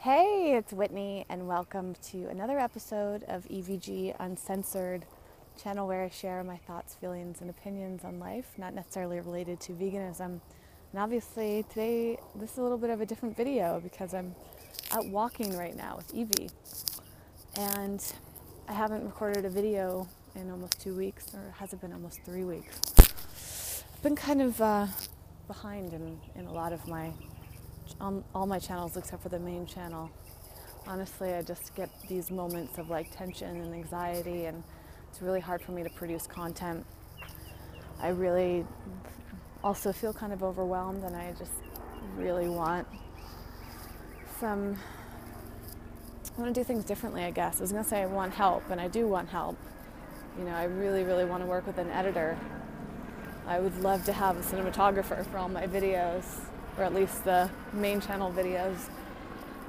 Hey, it's Whitney, and welcome to another episode of EVG Uncensored, channel where I share my thoughts, feelings, and opinions on life, not necessarily related to veganism. And obviously, today, this is a little bit of a different video because I'm out walking right now with Evie. And I haven't recorded a video in almost 2 weeks, or has it been almost 3 weeks? I've been kind of behind in a lot of on all my channels except for the main channel. Honestly, I just get these moments of tension and anxiety, and it's really hard for me to produce content. I really also feel kind of overwhelmed, and I just really want to do things differently, I guess. I was going to say I want help, and I do want help. I really, really want to work with an editor. I would love to have a cinematographer for all my videos, or at least the main channel videos.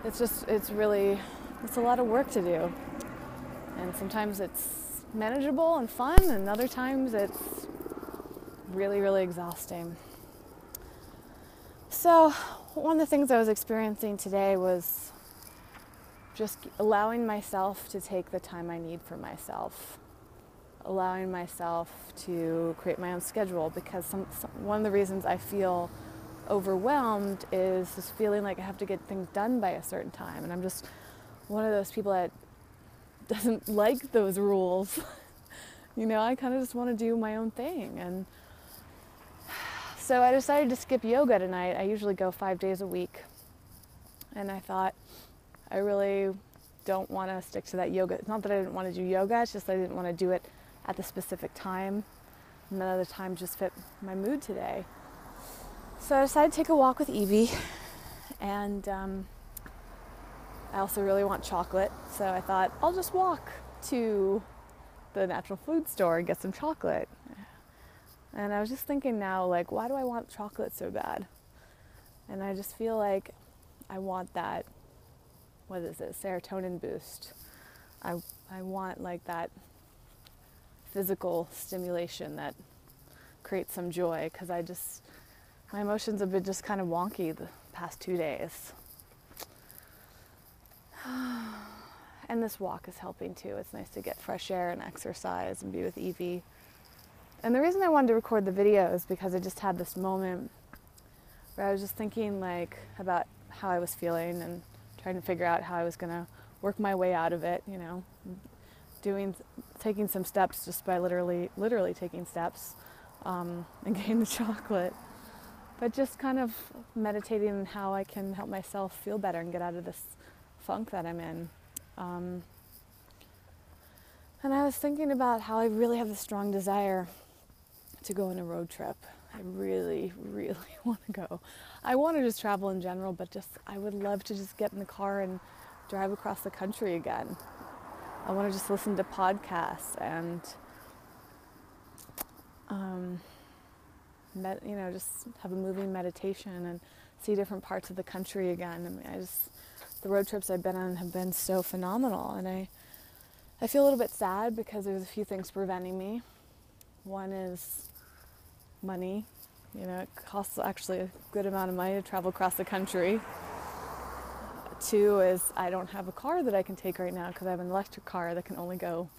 It's a lot of work to do. And sometimes it's manageable and fun, and other times it's really, really exhausting. So one of the things I was experiencing today was just allowing myself to take the time I need for myself. Allowing myself to create my own schedule, because one of the reasons I feel overwhelmed is this feeling like I have to get things done by a certain time, and I'm just one of those people that doesn't like those rules. I kind of just want to do my own thing, and so I decided to skip yoga tonight. I usually go 5 days a week, and I thought I really don't want to stick to that yoga. It's not that I didn't want to do yoga, it's just I didn't want to do it at the specific time. None of the time just fit my mood today. So I decided to take a walk with Evie, and I also really want chocolate, so I thought I'll just walk to the natural food store and get some chocolate. And I was just thinking now, why do I want chocolate so bad? And I just feel like I want that, serotonin boost. I want that physical stimulation that creates some joy, because my emotions have been just kind of wonky the past 2 days. And this walk is helping too. It's nice to get fresh air and exercise and be with Evie. And the reason I wanted to record the video is because I just had this moment where I was just thinking about how I was feeling and trying to figure out how I was going to work my way out of it, taking some steps just by literally taking steps, and getting the chocolate. But just kind of meditating on how I can help myself feel better and get out of this funk that I'm in. And I was thinking about how I really have a strong desire to go on a road trip. I really, really want to go. I want to just travel in general, but I would love to just get in the car and drive across the country again. I want to just listen to podcasts and just have a moving meditation and see different parts of the country again. The road trips I've been on have been so phenomenal, and I feel a little bit sad because there's a few things preventing me. One is money. It costs actually a good amount of money to travel across the country. 2 is I don't have a car that I can take right now because I have an electric car that can only go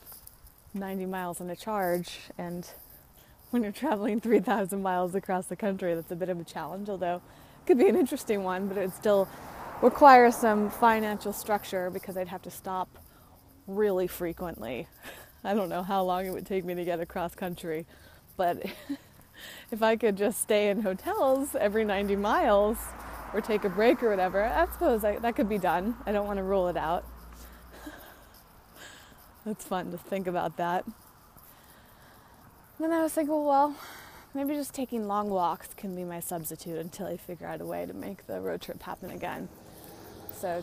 90 miles on a charge, and when you're traveling 3,000 miles across the country, that's a bit of a challenge, although it could be an interesting one, but it still requires some financial structure because I'd have to stop really frequently. I don't know how long it would take me to get across country, but if I could just stay in hotels every 90 miles or take a break or whatever, I suppose that could be done. I don't want to rule it out. It's fun to think about that. Then I was thinking, well, maybe just taking long walks can be my substitute until I figure out a way to make the road trip happen again. So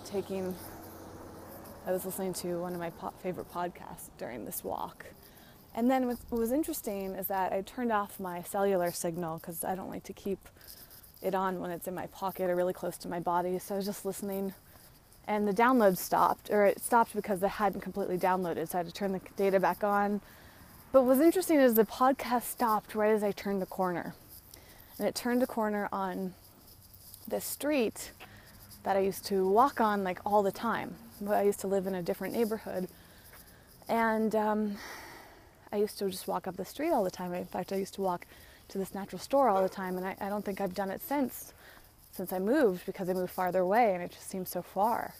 I was listening to one of my favorite podcasts during this walk. And then what was interesting is that I turned off my cellular signal because I don't like to keep it on when it's in my pocket or really close to my body. So I was just listening, and the download stopped, or it stopped because it hadn't completely downloaded. So I had to turn the data back on. But what's interesting is the podcast stopped right as I turned the corner. And it turned a corner on this street that I used to walk on like all the time. I used to live in a different neighborhood, and I used to just walk up the street all the time. In fact, I used to walk to this natural store all the time, and I don't think I've done it since I moved, because I moved farther away and it just seems so far.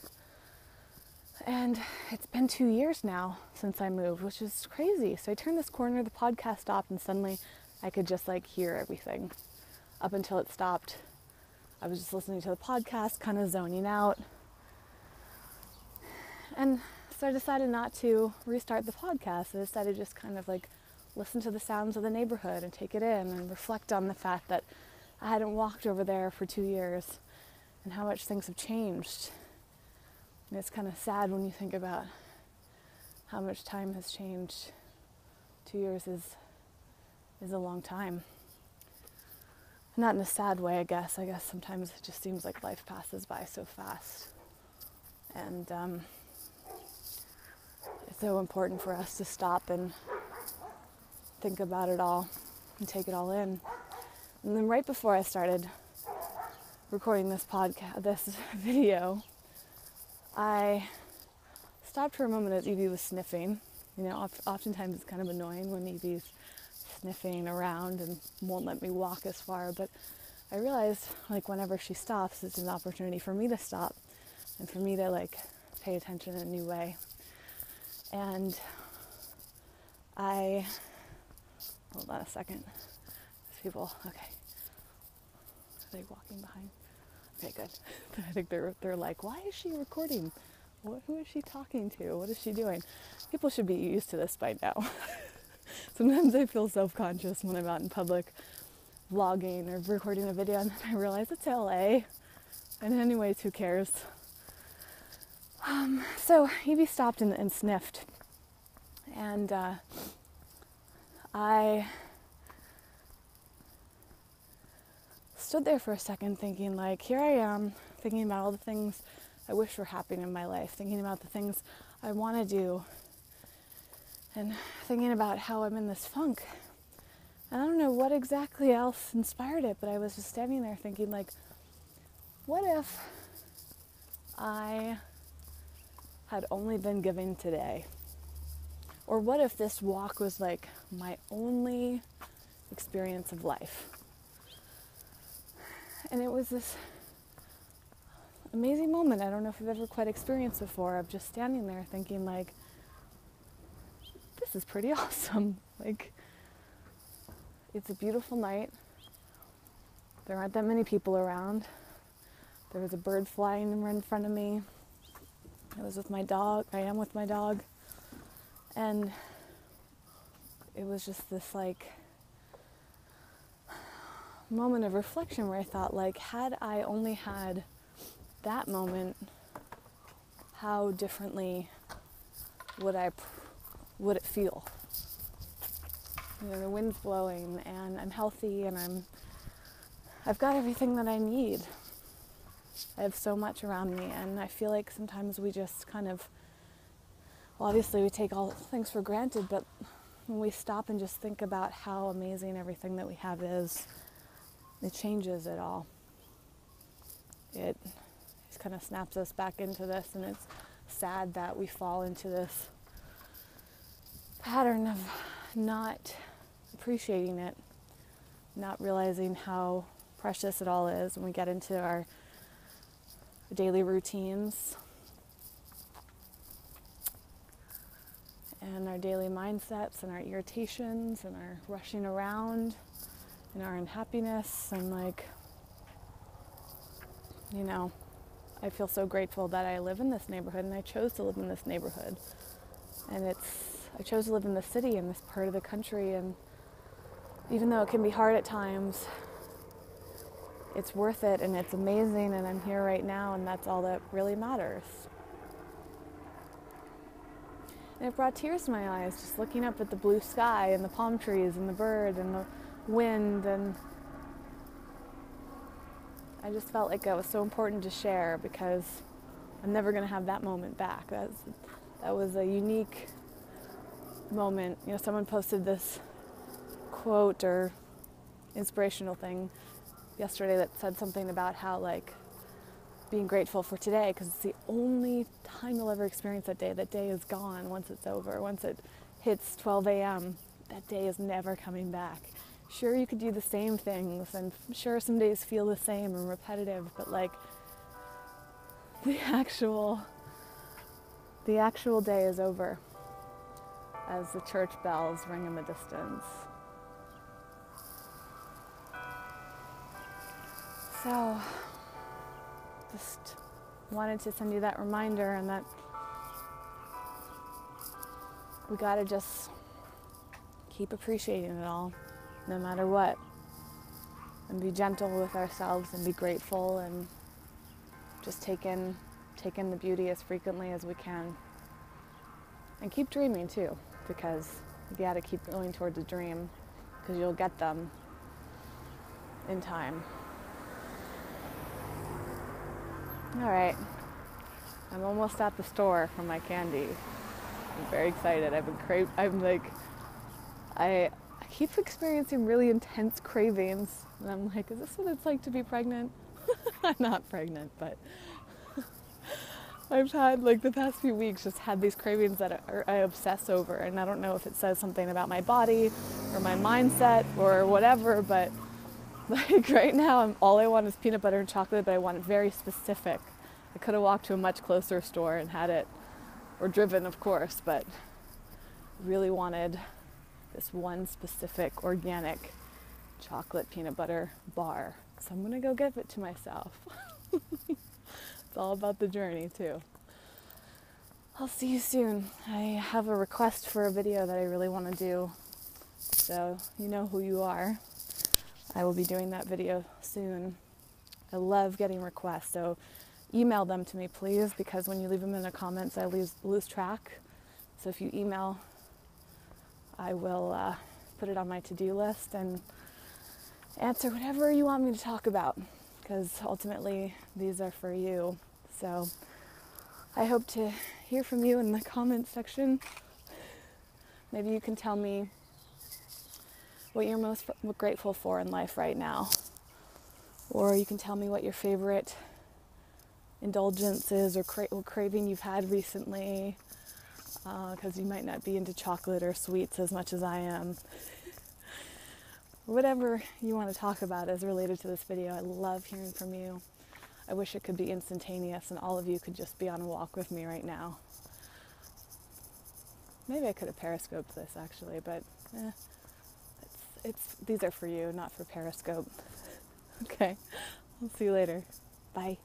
And it's been 2 years now since I moved, which is crazy. So I turned this corner, the podcast stopped, and suddenly I could just like hear everything. Up until it stopped, I was just listening to the podcast, kind of zoning out. And so I decided not to restart the podcast. I decided to just kind of like listen to the sounds of the neighborhood and take it in and reflect on the fact that I hadn't walked over there for 2 years and how much things have changed. And it's kind of sad when you think about how much time has changed. 2 years is a long time. Not in a sad way, I guess. I guess sometimes it just seems like life passes by so fast. And it's so important for us to stop and think about it all and take it all in. And then right before I started recording this video, I stopped for a moment as Evie was sniffing. You know, oftentimes it's kind of annoying when Evie's sniffing around and won't let me walk as far, but I realized like whenever she stops, it's an opportunity for me to stop and for me to like pay attention in a new way. And hold on a second. There's people, okay. Are they walking behind? Okay, good. I think they're like, why is she recording? Who is she talking to? What is she doing? People should be used to this by now. Sometimes I feel self-conscious when I'm out in public vlogging or recording a video, and then I realize it's LA. And anyways, who cares? So Evie stopped and sniffed. And I stood there for a second thinking, like, here I am, thinking about all the things I wish were happening in my life, thinking about the things I want to do, and thinking about how I'm in this funk. And I don't know what exactly else inspired it, but I was just standing there thinking, like, what if I had only been given today? Or what if this walk was like my only experience of life? And it was this amazing moment I don't know if I've ever quite experienced before, of just standing there thinking, like, this is pretty awesome. Like, it's a beautiful night. There aren't that many people around. There was a bird flying in front of me. I was with my dog. I am with my dog. And it was just this, like, moment of reflection where I thought, like, had I only had that moment, how differently would it feel? You know, the wind's blowing and I'm healthy and I've got everything that I need. I have so much around me, and I feel like sometimes we just kind of, well, obviously we take all things for granted, but when we stop and just think about how amazing everything that we have is, it changes it all. It just kind of snaps us back into this, and it's sad that we fall into this pattern of not appreciating it, not realizing how precious it all is when we get into our daily routines and our daily mindsets and our irritations and our rushing around and our unhappiness. And, like, you know, I feel so grateful that I live in this neighborhood, and I chose to live in this neighborhood. And I chose to live in the city, in this part of the country, and even though it can be hard at times, it's worth it, and it's amazing, and I'm here right now, and that's all that really matters. And it brought tears to my eyes, just looking up at the blue sky and the palm trees and the bird and the wind, and I just felt like that was so important to share, because I'm never going to have that moment back. That was a unique moment. You know, someone posted this quote or inspirational thing yesterday that said something about how, like, being grateful for today, because it's the only time you'll ever experience that day. That day is gone once it's over. Once it hits 12 a.m., that day is never coming back. Sure, you could do the same things, and sure, some days feel the same and repetitive, but like the actual day is over as the church bells ring in the distance. So, just wanted to send you that reminder, and that we gotta just keep appreciating it all, no matter what, and be gentle with ourselves and be grateful, and just take in the beauty as frequently as we can, and keep dreaming too, because you gotta keep going towards a dream, because you'll get them in time. All right, I'm almost at the store for my candy. I'm very excited. I keep experiencing really intense cravings, and I'm like, is this what it's like to be pregnant? I'm not pregnant, but I've had, like, the past few weeks, just had these cravings that I obsess over, and I don't know if it says something about my body or my mindset or whatever, but like right now, all I want is peanut butter and chocolate, but I want it very specific. I could have walked to a much closer store and had it, or driven, of course, but really wanted this one specific organic chocolate peanut butter bar. So I'm going to go give it to myself. It's all about the journey, too. I'll see you soon. I have a request for a video that I really want to do, so you know who you are. I will be doing that video soon. I love getting requests, so email them to me, please, because when you leave them in the comments, I lose track. So if you email, I will put it on my to-do list and answer whatever you want me to talk about, because ultimately these are for you. So I hope to hear from you in the comments section. Maybe you can tell me what you're most grateful for in life right now. Or you can tell me what your favorite indulgence is, or what craving you've had recently, because you might not be into chocolate or sweets as much as I am. Whatever you want to talk about is related to this video. I love hearing from you. I wish it could be instantaneous and all of you could just be on a walk with me right now. Maybe I could have periscoped this actually, but these are for you, not for Periscope. Okay, I'll see you later. Bye.